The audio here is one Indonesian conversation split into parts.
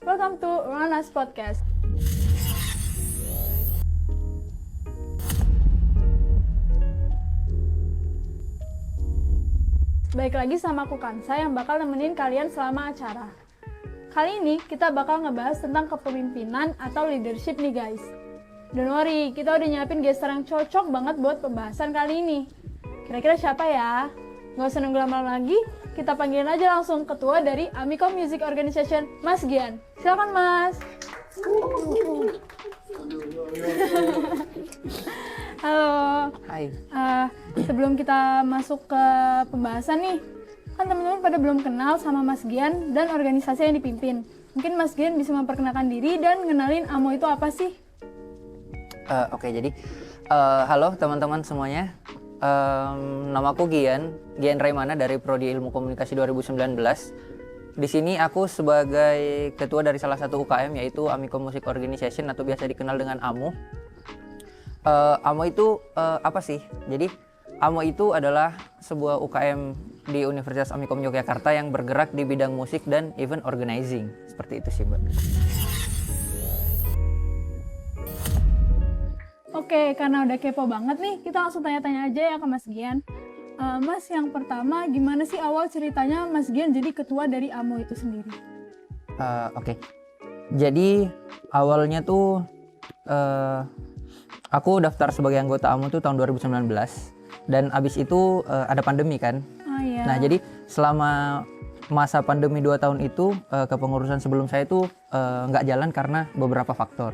Welcome to Ranas Podcast. Baik lagi sama aku Kansa yang bakal nemenin kalian selama acara. Kali ini kita bakal ngebahas tentang kepemimpinan atau leadership nih guys. Don't worry, kita udah nyiapin gestar yang cocok banget buat pembahasan kali ini. Kira-kira siapa ya? Nggak usah nunggu lama lagi, kita panggilin aja langsung ketua dari Amicom Music Organization, Mas Gian. Silakan Mas. Halo. Hai. Sebelum kita masuk ke pembahasan nih, kan teman-teman pada belum kenal sama Mas Gian dan organisasi yang dipimpin. Mungkin Mas Gian bisa memperkenalkan diri dan ngenalin AMO itu apa sih? Oke, jadi halo teman-teman semuanya. Namaku Gian Raimana dari Prodi Ilmu Komunikasi 2019. Di sini aku sebagai ketua dari salah satu UKM yaitu Amicom Music Organization atau biasa dikenal dengan AMO. AMO itu apa sih? Jadi AMO itu adalah sebuah UKM di Universitas Amikom Yogyakarta yang bergerak di bidang musik dan event organizing. Seperti itu sih, Mbak. Oke, karena udah kepo banget nih, kita langsung tanya-tanya aja ya ke Mas Gian. Mas, yang pertama, gimana sih awal ceritanya Mas Gian jadi ketua dari AMO itu sendiri? Oke. Jadi awalnya tuh aku daftar sebagai anggota AMO tuh tahun 2019 dan abis itu ada pandemi kan. Oh iya. Nah jadi selama masa pandemi 2 tahun itu kepengurusan sebelum saya tuh nggak jalan karena beberapa faktor.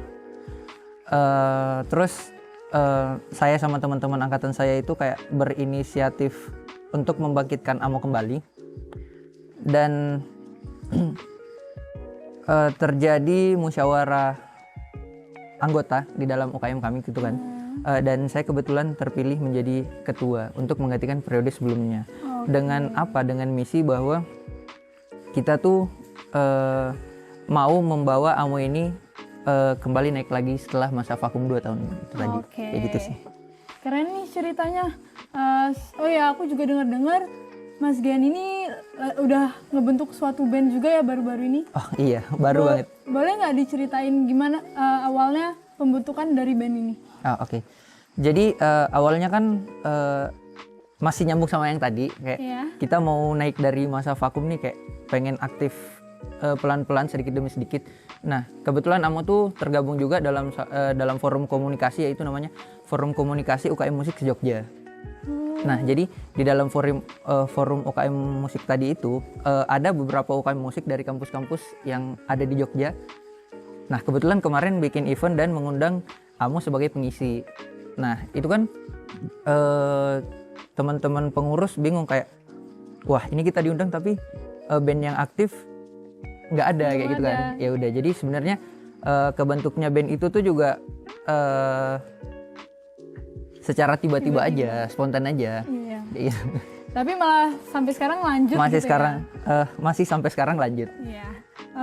Terus saya sama teman-teman angkatan saya itu kayak berinisiatif untuk membangkitkan AMO kembali dan terjadi musyawarah anggota di dalam UKM kami gitu kan. Dan saya kebetulan terpilih menjadi ketua untuk menggantikan periode sebelumnya. Dengan apa? Dengan misi bahwa kita tuh mau membawa AMO ini kembali naik lagi setelah masa vakum 2 tahun itu tadi. Kayak gitu sih. Keren nih ceritanya. Oh ya, aku juga dengar-dengar Mas Gian ini udah ngebentuk suatu band juga ya baru-baru ini. Oh iya, baru banget. Boleh nggak diceritain gimana awalnya pembentukan dari band ini? Oke. Jadi awalnya kan masih nyambung sama yang tadi kayak kita mau naik dari masa vakum nih kayak pengen aktif pelan-pelan sedikit demi sedikit. Nah, kebetulan AMO tuh tergabung juga dalam forum komunikasi yaitu namanya Forum Komunikasi UKM Musik Jogja. Nah, jadi di dalam forum UKM musik tadi itu ada beberapa UKM musik dari kampus-kampus yang ada di Jogja. Nah, kebetulan kemarin bikin event dan mengundang AMO sebagai pengisi. Nah, itu kan teman-teman pengurus bingung kayak, wah ini kita diundang tapi band yang aktif nggak ada kayak gitu kan. Ya udah, jadi sebenarnya kebentuknya band itu tuh juga secara tiba-tiba aja, spontan aja. Iya. Tapi malah sampai sekarang lanjut. Masih gitu sekarang, ya? masih sampai sekarang lanjut. Iya.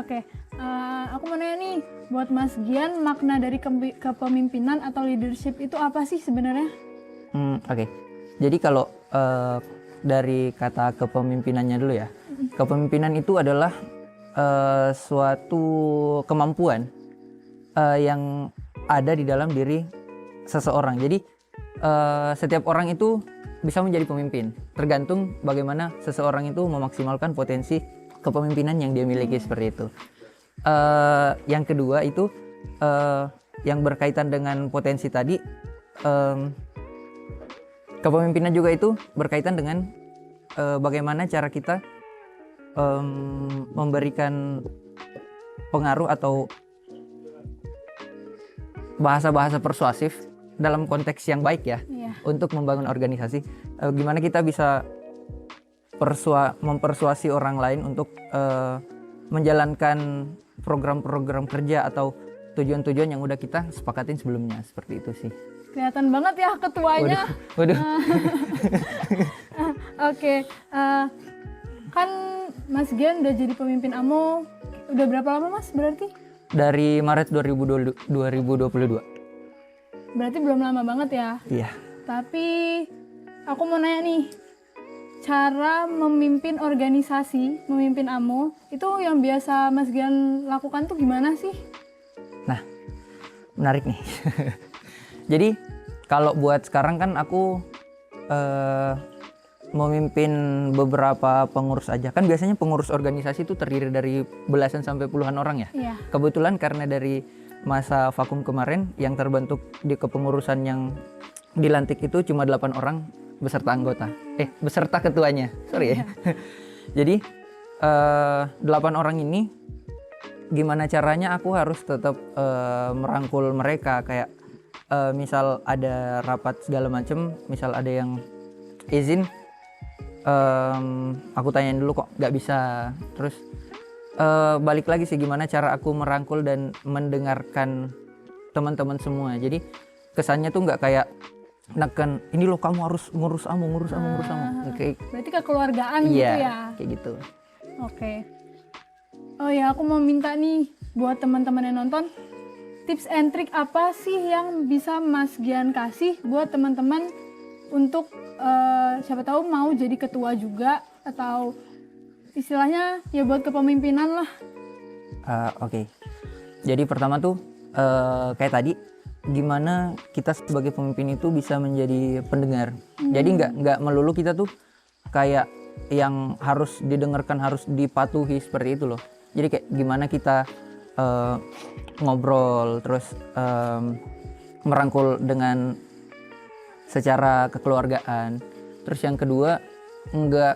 Oke. Aku mau nanya nih, buat Mas Gian, makna dari kepemimpinan atau leadership itu apa sih sebenarnya? Oke. Jadi kalau dari kata kepemimpinannya dulu ya, kepemimpinan itu adalah suatu kemampuan yang ada di dalam diri seseorang. Jadi setiap orang itu bisa menjadi pemimpin, tergantung bagaimana seseorang itu memaksimalkan potensi kepemimpinan yang dia miliki seperti itu. Yang kedua itu yang berkaitan dengan potensi tadi, kepemimpinan juga itu berkaitan dengan bagaimana cara kita memberikan pengaruh atau bahasa-bahasa persuasif dalam konteks yang baik ya, untuk membangun organisasi. Gimana kita bisa mempersuasi orang lain untuk menjalankan program-program kerja atau tujuan-tujuan yang udah kita sepakatin sebelumnya, seperti itu sih. Kelihatan banget ya ketuanya. Waduh. Oke. Kan Mas Gian udah jadi pemimpin AMO udah berapa lama Mas berarti? Dari Maret 2022. Berarti belum lama banget ya? Iya. Tapi aku mau nanya nih, cara memimpin organisasi, memimpin AMO, itu yang biasa Mas Gian lakukan tuh gimana sih? Nah, menarik nih. Jadi kalau buat sekarang kan aku memimpin beberapa pengurus aja. Kan biasanya pengurus organisasi itu terdiri dari belasan sampai puluhan orang ya. Iya. Kebetulan karena dari masa vakum kemarin yang terbentuk di kepengurusan yang dilantik itu cuma 8 orang beserta anggota. Beserta ketuanya. Sorry ya. Jadi 8 orang ini gimana caranya aku harus tetap merangkul mereka, kayak misal ada rapat segala macem, misal ada yang izin, aku tanyain dulu kok nggak bisa. Terus balik lagi sih gimana cara aku merangkul dan mendengarkan teman-teman semua. Jadi kesannya tuh nggak kayak neken ini loh kamu harus ngurus amu. Kayak berarti kekeluargaan gitu ya? Kayak gitu. Oke. Oh ya, aku mau minta nih buat teman-teman yang nonton, tips and trick apa sih yang bisa Mas Gian kasih buat teman-teman untuk siapa tahu mau jadi ketua juga, atau istilahnya ya buat kepemimpinan lah. Oke. Jadi pertama tuh kayak tadi, gimana kita sebagai pemimpin itu bisa menjadi pendengar. Jadi nggak melulu kita tuh kayak yang harus didengarkan, harus dipatuhi seperti itu loh. Jadi kayak gimana kita ngobrol, terus merangkul dengan secara kekeluargaan. Terus yang kedua, nggak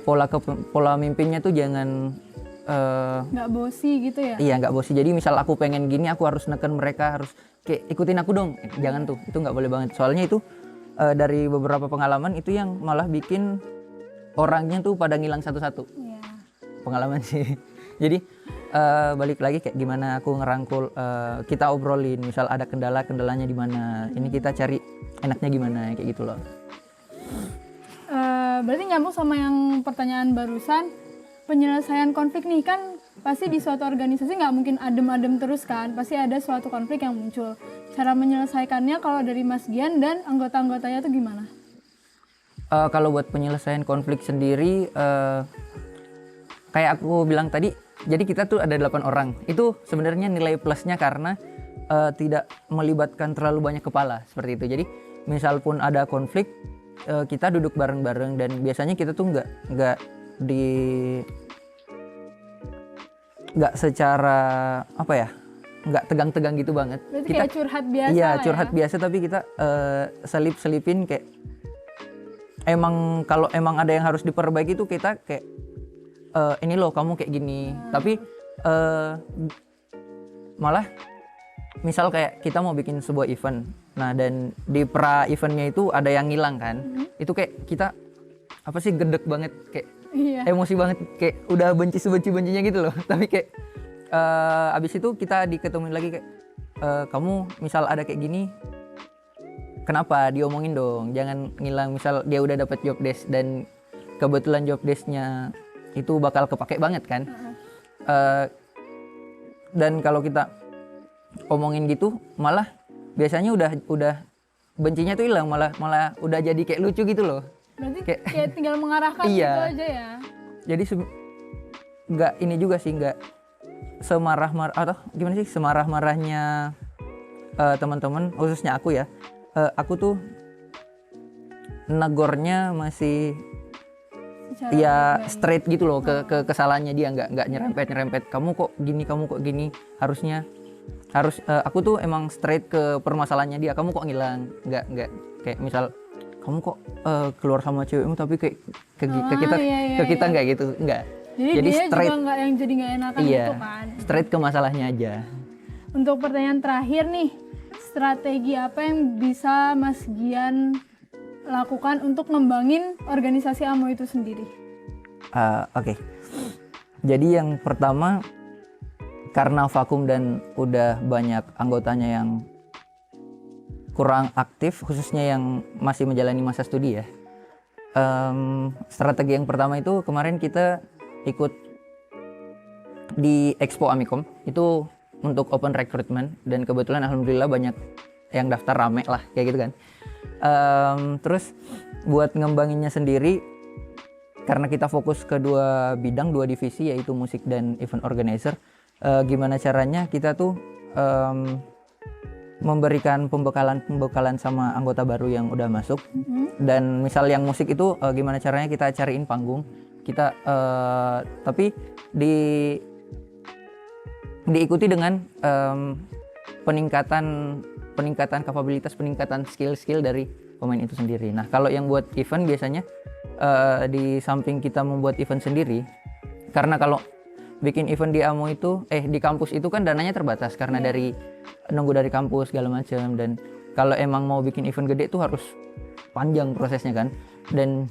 pola mimpinnya tuh jangan nggak bosi gitu ya? Iya, nggak bosi. Jadi misal aku pengen gini, aku harus neken mereka, harus kayak ikutin aku dong. Jangan tuh, itu nggak boleh banget. Soalnya itu dari beberapa pengalaman itu yang malah bikin orangnya tuh pada ngilang satu-satu. Iya. Pengalaman sih. Jadi balik lagi kayak gimana aku ngerangkul, kita obrolin. Misal ada kendalanya di mana. Ini kita cari enaknya gimana, kayak gitu loh. Berarti nyambung sama yang pertanyaan barusan, penyelesaian konflik nih kan pasti di suatu organisasi nggak mungkin adem-adem terus kan, pasti ada suatu konflik yang muncul. Cara menyelesaikannya kalau dari Mas Gian dan anggota-anggotanya tuh gimana? Kalau buat penyelesaian konflik sendiri, kayak aku bilang tadi, jadi kita tuh ada 8 orang. Itu sebenarnya nilai plusnya karena tidak melibatkan terlalu banyak kepala seperti itu. Jadi misal pun ada konflik, kita duduk bareng-bareng, dan biasanya kita tuh nggak secara nggak tegang-tegang gitu banget. Berarti Kita kayak curhat biasa. Iya, lah curhat ya? biasa, tapi kita selipin kayak kalau emang ada yang harus diperbaiki tuh kita kayak ini loh kamu kayak gini. Tapi malah misal kayak kita mau bikin sebuah event, nah dan di pra eventnya itu ada yang ngilang kan, itu kayak kita gedek banget, kayak emosi banget, kayak udah benci-bencinya gitu loh. Tapi kayak abis itu kita diketemuin lagi kayak kamu misal ada kayak gini, kenapa, diomongin dong, jangan ngilang. Misal dia udah dapat job desk dan kebetulan job desknya itu bakal kepake banget kan. Dan kalau kita omongin gitu, malah biasanya udah bencinya tuh hilang, malah udah jadi kayak lucu gitu loh. Berarti kayak tinggal mengarahkan gitu aja ya. Jadi nggak ini juga sih, nggak semarah-marahnya teman-teman, khususnya aku ya. Aku tuh negornya masih straight gitu loh ke kesalahannya dia, nggak nyerempet. Kamu kok gini, harus aku tuh emang straight ke permasalahannya dia. Kamu kok ngilang, nggak kayak misal kamu kok keluar sama cewekmu tapi kayak ke kita nggak gitu, nggak. Jadi dia straight, juga nggak yang jadi nggak enakan gitu kan. Straight ke masalahnya aja. Untuk pertanyaan terakhir nih, strategi apa yang bisa Mas Gian lakukan untuk ngembangin organisasi AMO itu sendiri? Oke. Jadi yang pertama, karena vakum dan udah banyak anggotanya yang kurang aktif, khususnya yang masih menjalani masa studi ya. Strategi yang pertama itu kemarin kita ikut di Expo Amikom, itu untuk open recruitment, dan kebetulan alhamdulillah banyak yang daftar, rame lah kayak gitu kan. Terus buat ngembanginnya sendiri, karena kita fokus ke dua bidang, dua divisi, yaitu musik dan event organizer. Gimana caranya kita tuh memberikan pembekalan sama anggota baru yang udah masuk. Dan misal yang musik itu gimana caranya kita cariin panggung kita, tapi diikuti dengan peningkatan kapabilitas, peningkatan skill dari pemain itu sendiri. Nah, kalau yang buat event biasanya di samping kita membuat event sendiri, karena kalau bikin event di AMO itu di kampus itu kan dananya terbatas karena dari nunggu dari kampus segala macam, dan kalau emang mau bikin event gede tuh harus panjang prosesnya kan. Dan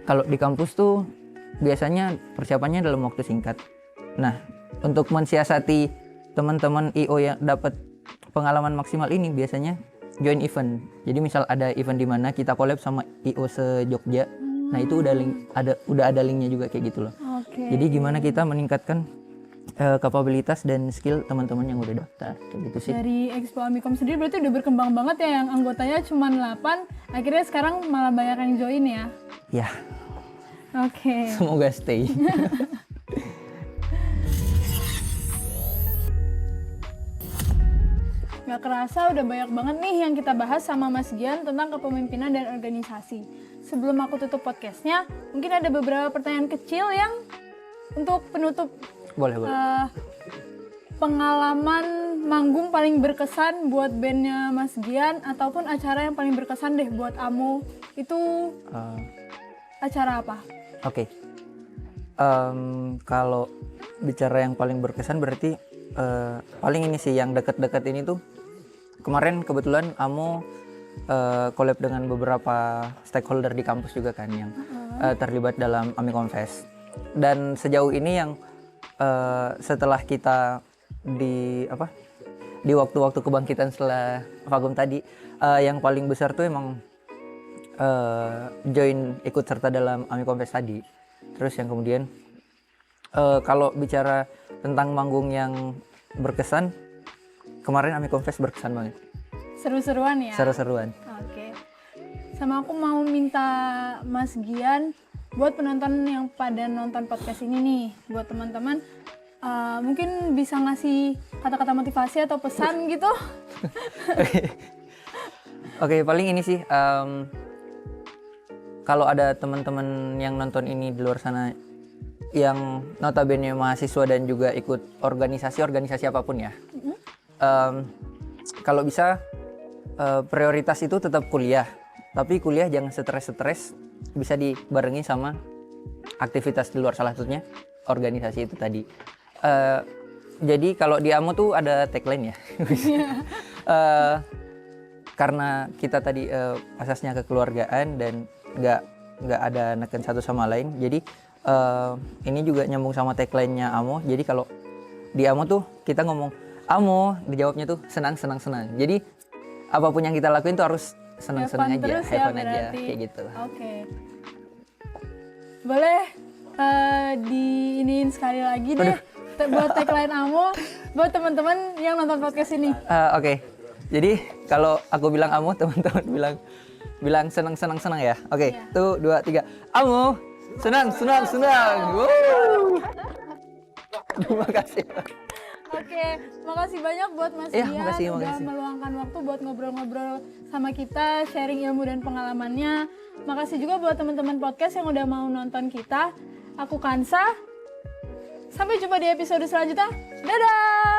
kalau di kampus tuh biasanya persiapannya dalam waktu singkat. Nah, untuk mensiasati teman-teman IO yang dapat pengalaman maksimal ini biasanya join event. Jadi misal ada event di mana kita collab sama IO se-Jogja. Nah, itu udah ada linknya juga kayak gitu loh. Jadi gimana kita meningkatkan kapabilitas dan skill teman-teman yang udah daftar kayak gitu sih. Dari Expo Amikom sendiri berarti udah berkembang banget ya, yang anggotanya cuma 8, akhirnya sekarang malah banyak yang join ya. Ya. Oke. Semoga stay. Gak kerasa udah banyak banget nih yang kita bahas sama Mas Gian tentang kepemimpinan dan organisasi. Sebelum aku tutup podcastnya, mungkin ada beberapa pertanyaan kecil yang untuk penutup. Boleh. Pengalaman manggung paling berkesan buat bandnya Mas Gian, ataupun acara yang paling berkesan deh buat AMO, itu acara apa? Oke. Kalau bicara yang paling berkesan berarti paling ini sih yang dekat-dekat ini tuh. Kemarin kebetulan AMO collab dengan beberapa stakeholder di kampus juga kan yang terlibat dalam Amikom Fest. Dan sejauh ini yang setelah kita di waktu-waktu kebangkitan setelah vakum tadi, yang paling besar tuh emang ikut serta dalam Amikom Fest tadi. Terus yang kemudian kalau bicara tentang manggung yang berkesan, kemarin Amikom Fest berkesan banget. Seru-seruan ya? Seru-seruan. Oke. Sama aku mau minta Mas Gian, buat penonton yang pada nonton podcast ini nih, buat teman-teman, mungkin bisa ngasih kata-kata motivasi atau pesan gitu. Oke, paling ini sih, kalau ada teman-teman yang nonton ini di luar sana yang notabene mahasiswa dan juga ikut organisasi apapun ya, kalau bisa prioritas itu tetap kuliah, tapi kuliah jangan stres, bisa dibarengi sama aktivitas di luar, salah satunya organisasi itu tadi. Jadi kalau di AMO tuh ada tagline ya. Karena kita tadi asasnya kekeluargaan dan nggak ada neken satu sama lain. Jadi ini juga nyambung sama tagline-nya AMO. Jadi kalau di AMO tuh kita ngomong AMO, dijawabnya tuh senang. Jadi apapun yang kita lakuin tuh harus senang-senang aja, have fun aja, kayak gitu. Oke. Boleh diiniin sekali lagi deh buat tagline AMO buat teman-teman yang nonton podcast ini. Oke. Jadi kalau aku bilang AMO, teman-teman bilang senang ya. Oke, Iya. 1, 2, 3. AMO, senang. Wow. Terima kasih. Oke, makasih banyak buat Mas Iya, Gian udah makasih. meluangkan waktu buat ngobrol-ngobrol sama kita, sharing ilmu dan pengalamannya. Makasih juga buat teman-teman podcast yang udah mau nonton kita. Aku Kansa. Sampai jumpa di episode selanjutnya. Dadah!